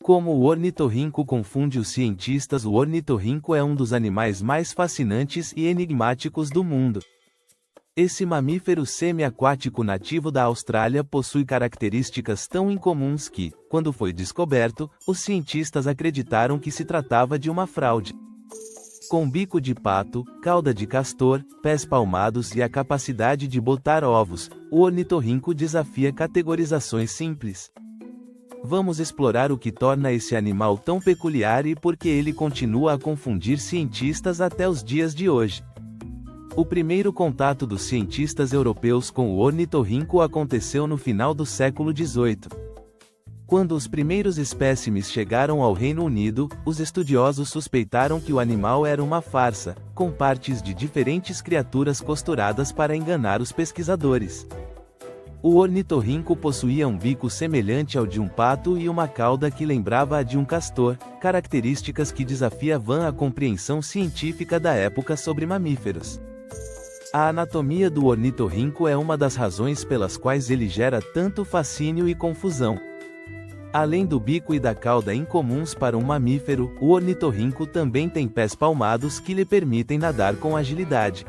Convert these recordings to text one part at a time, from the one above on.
Como o ornitorrinco confunde os cientistas, o ornitorrinco é um dos animais mais fascinantes e enigmáticos do mundo. Esse mamífero semi-aquático nativo da Austrália possui características tão incomuns que, quando foi descoberto, os cientistas acreditaram que se tratava de uma fraude. Com bico de pato, cauda de castor, pés palmados e a capacidade de botar ovos, o ornitorrinco desafia categorizações simples. Vamos explorar o que torna esse animal tão peculiar e por que ele continua a confundir cientistas até os dias de hoje. O primeiro contato dos cientistas europeus com o ornitorrinco aconteceu no final do século XVIII. Quando os primeiros espécimes chegaram ao Reino Unido, os estudiosos suspeitaram que o animal era uma farsa, com partes de diferentes criaturas costuradas para enganar os pesquisadores. O ornitorrinco possuía um bico semelhante ao de um pato e uma cauda que lembrava a de um castor, características que desafiavam a compreensão científica da época sobre mamíferos. A anatomia do ornitorrinco é uma das razões pelas quais ele gera tanto fascínio e confusão. Além do bico e da cauda incomuns para um mamífero, o ornitorrinco também tem pés palmados que lhe permitem nadar com agilidade.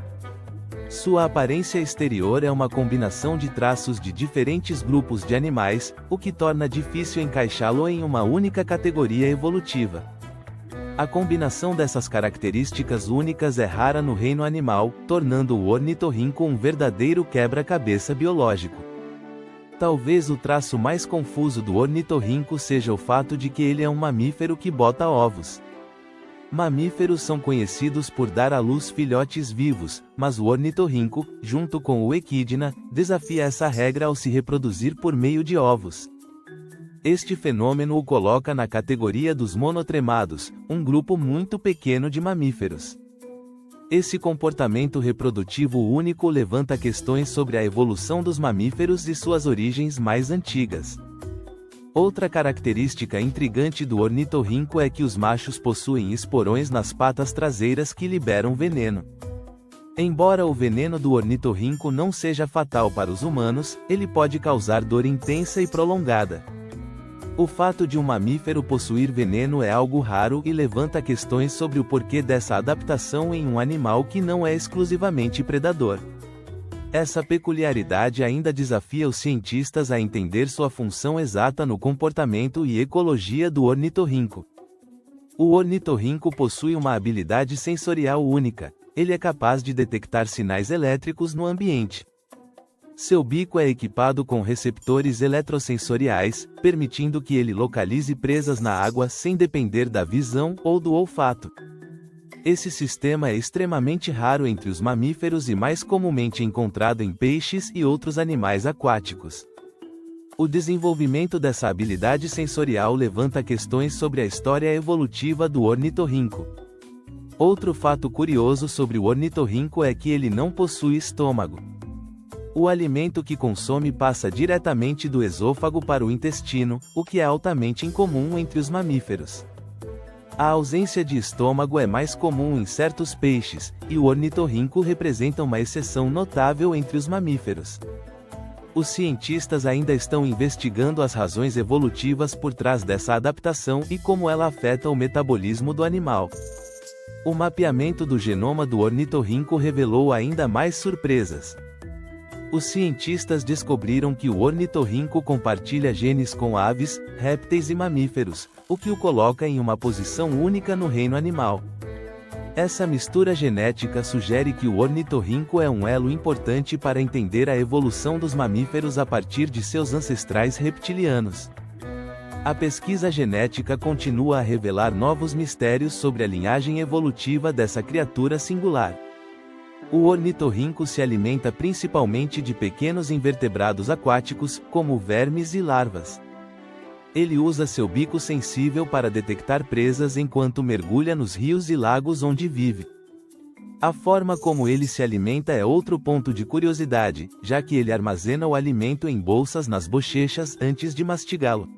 Sua aparência exterior é uma combinação de traços de diferentes grupos de animais, o que torna difícil encaixá-lo em uma única categoria evolutiva. A combinação dessas características únicas é rara no reino animal, tornando o ornitorrinco um verdadeiro quebra-cabeça biológico. Talvez o traço mais confuso do ornitorrinco seja o fato de que ele é um mamífero que bota ovos. Mamíferos são conhecidos por dar à luz filhotes vivos, mas o ornitorrinco, junto com o equidna, desafia essa regra ao se reproduzir por meio de ovos. Este fenômeno o coloca na categoria dos monotremados, um grupo muito pequeno de mamíferos. Esse comportamento reprodutivo único levanta questões sobre a evolução dos mamíferos e suas origens mais antigas. Outra característica intrigante do ornitorrinco é que os machos possuem esporões nas patas traseiras que liberam veneno. Embora o veneno do ornitorrinco não seja fatal para os humanos, ele pode causar dor intensa e prolongada. O fato de um mamífero possuir veneno é algo raro e levanta questões sobre o porquê dessa adaptação em um animal que não é exclusivamente predador. Essa peculiaridade ainda desafia os cientistas a entender sua função exata no comportamento e ecologia do ornitorrinco. O ornitorrinco possui uma habilidade sensorial única. Ele é capaz de detectar sinais elétricos no ambiente. Seu bico é equipado com receptores eletrosensoriais, permitindo que ele localize presas na água sem depender da visão ou do olfato. Esse sistema é extremamente raro entre os mamíferos e mais comumente encontrado em peixes e outros animais aquáticos. O desenvolvimento dessa habilidade sensorial levanta questões sobre a história evolutiva do ornitorrinco. Outro fato curioso sobre o ornitorrinco é que ele não possui estômago. O alimento que consome passa diretamente do esôfago para o intestino, o que é altamente incomum entre os mamíferos. A ausência de estômago é mais comum em certos peixes, e o ornitorrinco representa uma exceção notável entre os mamíferos. Os cientistas ainda estão investigando as razões evolutivas por trás dessa adaptação e como ela afeta o metabolismo do animal. O mapeamento do genoma do ornitorrinco revelou ainda mais surpresas. Os cientistas descobriram que o ornitorrinco compartilha genes com aves, répteis e mamíferos, o que o coloca em uma posição única no reino animal. Essa mistura genética sugere que o ornitorrinco é um elo importante para entender a evolução dos mamíferos a partir de seus ancestrais reptilianos. A pesquisa genética continua a revelar novos mistérios sobre a linhagem evolutiva dessa criatura singular. O ornitorrinco se alimenta principalmente de pequenos invertebrados aquáticos, como vermes e larvas. Ele usa seu bico sensível para detectar presas enquanto mergulha nos rios e lagos onde vive. A forma como ele se alimenta é outro ponto de curiosidade, já que ele armazena o alimento em bolsas nas bochechas antes de mastigá-lo.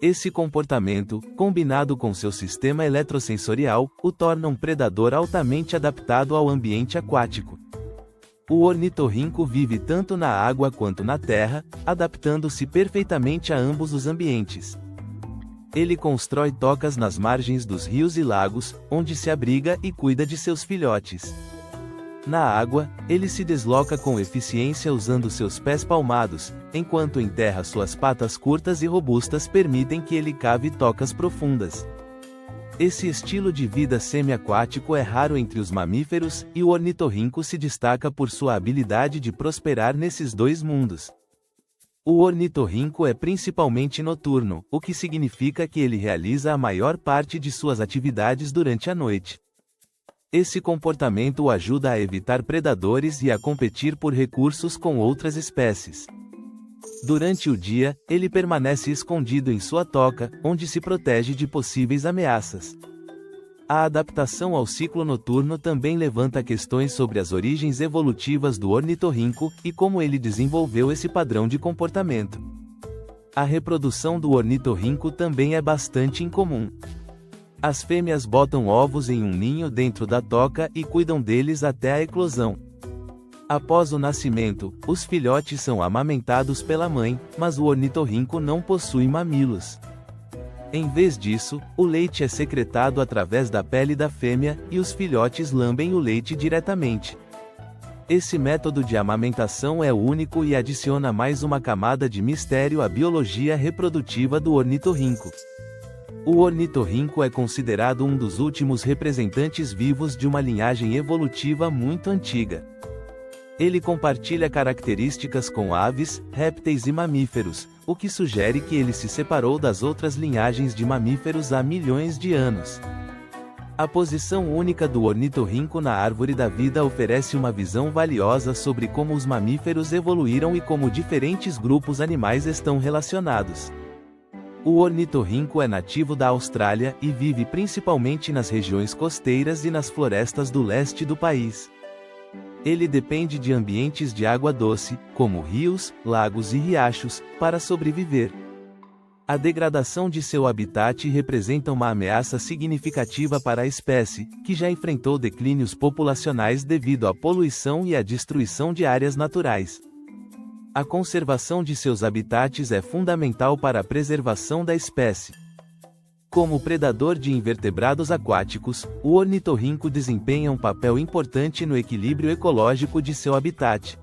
Esse comportamento, combinado com seu sistema eletrosensorial, o torna um predador altamente adaptado ao ambiente aquático. O ornitorrinco vive tanto na água quanto na terra, adaptando-se perfeitamente a ambos os ambientes. Ele constrói tocas nas margens dos rios e lagos, onde se abriga e cuida de seus filhotes. Na água, ele se desloca com eficiência usando seus pés palmados, enquanto em terra suas patas curtas e robustas permitem que ele cave tocas profundas. Esse estilo de vida semi-aquático é raro entre os mamíferos, e o ornitorrinco se destaca por sua habilidade de prosperar nesses dois mundos. O ornitorrinco é principalmente noturno, o que significa que ele realiza a maior parte de suas atividades durante a noite. Esse comportamento o ajuda a evitar predadores e a competir por recursos com outras espécies. Durante o dia, ele permanece escondido em sua toca, onde se protege de possíveis ameaças. A adaptação ao ciclo noturno também levanta questões sobre as origens evolutivas do ornitorrinco e como ele desenvolveu esse padrão de comportamento. A reprodução do ornitorrinco também é bastante incomum. As fêmeas botam ovos em um ninho dentro da toca e cuidam deles até a eclosão. Após o nascimento, os filhotes são amamentados pela mãe, mas o ornitorrinco não possui mamilos. Em vez disso, o leite é secretado através da pele da fêmea, e os filhotes lambem o leite diretamente. Esse método de amamentação é único e adiciona mais uma camada de mistério à biologia reprodutiva do ornitorrinco. O ornitorrinco é considerado um dos últimos representantes vivos de uma linhagem evolutiva muito antiga. Ele compartilha características com aves, répteis e mamíferos, o que sugere que ele se separou das outras linhagens de mamíferos há milhões de anos. A posição única do ornitorrinco na árvore da vida oferece uma visão valiosa sobre como os mamíferos evoluíram e como diferentes grupos animais estão relacionados. O ornitorrinco é nativo da Austrália e vive principalmente nas regiões costeiras e nas florestas do leste do país. Ele depende de ambientes de água doce, como rios, lagos e riachos, para sobreviver. A degradação de seu habitat representa uma ameaça significativa para a espécie, que já enfrentou declínios populacionais devido à poluição e à destruição de áreas naturais. A conservação de seus habitats é fundamental para a preservação da espécie. Como predador de invertebrados aquáticos, o ornitorrinco desempenha um papel importante no equilíbrio ecológico de seu habitat.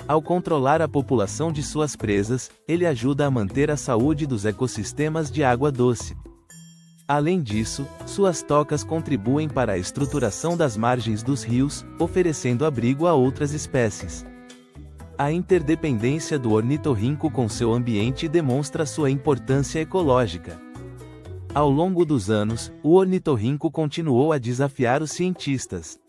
Ao controlar a população de suas presas, ele ajuda a manter a saúde dos ecossistemas de água doce. Além disso, suas tocas contribuem para a estruturação das margens dos rios, oferecendo abrigo a outras espécies. A interdependência do ornitorrinco com seu ambiente demonstra sua importância ecológica. Ao longo dos anos, o ornitorrinco continuou a desafiar os cientistas.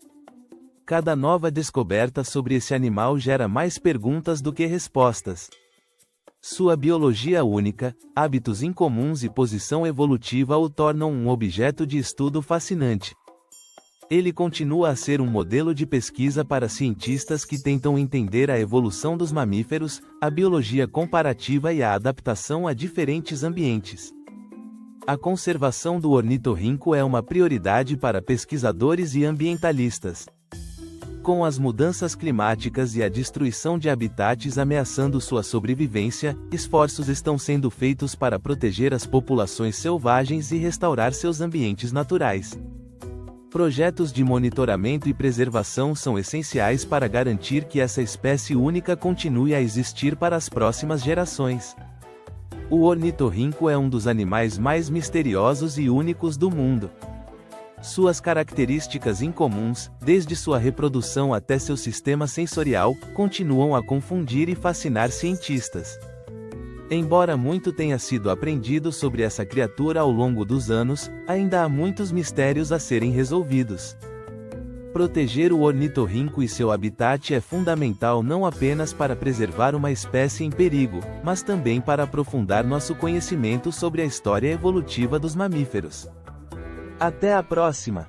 Cada nova descoberta sobre esse animal gera mais perguntas do que respostas. Sua biologia única, hábitos incomuns e posição evolutiva o tornam um objeto de estudo fascinante. Ele continua a ser um modelo de pesquisa para cientistas que tentam entender a evolução dos mamíferos, a biologia comparativa e a adaptação a diferentes ambientes. A conservação do ornitorrinco é uma prioridade para pesquisadores e ambientalistas. Com as mudanças climáticas e a destruição de habitats ameaçando sua sobrevivência, esforços estão sendo feitos para proteger as populações selvagens e restaurar seus ambientes naturais. Projetos de monitoramento e preservação são essenciais para garantir que essa espécie única continue a existir para as próximas gerações. O ornitorrinco é um dos animais mais misteriosos e únicos do mundo. Suas características incomuns, desde sua reprodução até seu sistema sensorial, continuam a confundir e fascinar cientistas. Embora muito tenha sido aprendido sobre essa criatura ao longo dos anos, ainda há muitos mistérios a serem resolvidos. Proteger o ornitorrinco e seu habitat é fundamental não apenas para preservar uma espécie em perigo, mas também para aprofundar nosso conhecimento sobre a história evolutiva dos mamíferos. Até a próxima!